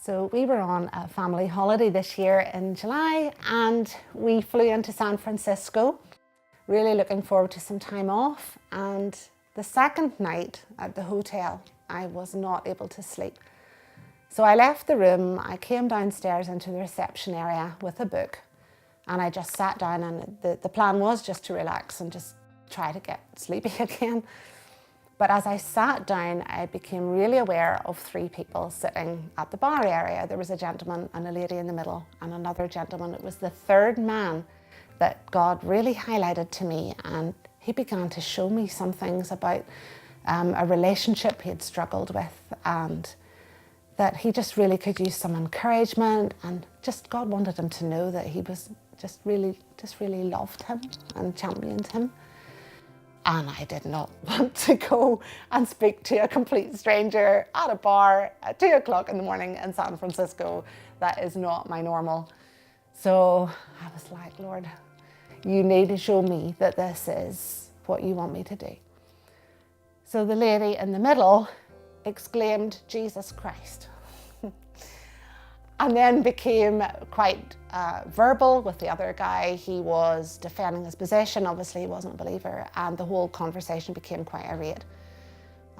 So we were on a family holiday this year in July and we flew into San Francisco, really looking forward to some time off. And the second night at the hotel, I was not able to sleep. So I left the room, I came downstairs into the reception area with a book and I just sat down, and the plan was just to relax and just try to get sleepy again. But as I sat down, I became really aware of three people sitting at the bar area. There was a gentleman and a lady in the middle and another gentleman. It was the third man that God really highlighted to me, and he began to show me some things about a relationship he had struggled with, and that he just really could use some encouragement, and just God wanted him to know that he was just really loved him and championed him. And I did not want to go and speak to a complete stranger at a bar at 2 o'clock in the morning in San Francisco. That is not my normal. So I was like, Lord, you need to show me that this is what you want me to do. So the lady in the middle exclaimed, Jesus Christ. And then became quite verbal with the other guy. He was defending his position. Obviously, he wasn't a believer, and the whole conversation became quite irate.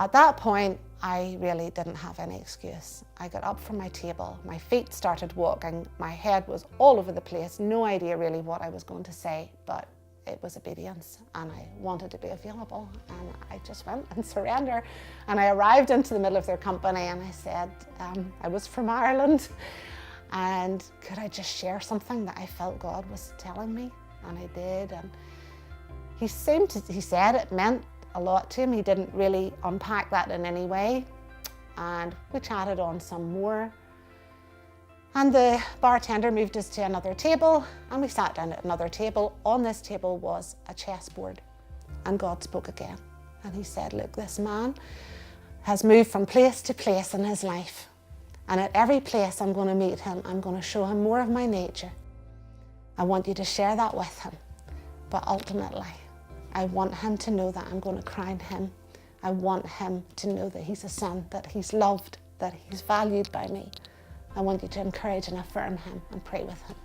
At that point, I really didn't have any excuse. I got up from my table, my feet started walking, my head was all over the place, no idea really what I was going to say, but it was obedience, and I wanted to be available, and I just went and surrendered. And I arrived into the middle of their company and I said, I was from Ireland, and could I just share something that I felt God was telling me? And I did, and he said it meant a lot to him. He didn't really unpack that in any way, and we chatted on some more. And the bartender moved us to another table, and we sat down at another table. On this table was a chessboard, and God spoke again. And he said, look, this man has moved from place to place in his life. And at every place I'm going to meet him, I'm going to show him more of my nature. I want you to share that with him. But ultimately, I want him to know that I'm going to crown him. I want him to know that he's a son, that he's loved, that he's valued by me. I want you to encourage and affirm him and pray with him.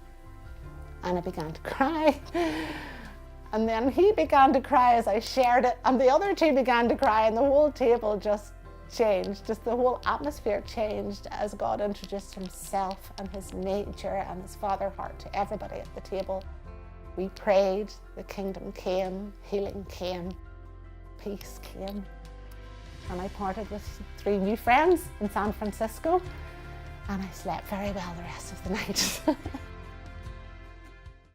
And I began to cry. And then he began to cry as I shared it, and the other two began to cry, and the whole table just changed. Just the whole atmosphere changed as God introduced himself and his nature and his father heart to everybody at the table. We prayed, the kingdom came, healing came, peace came. And I parted with 3 new friends in San Francisco. And I slept very well the rest of the night.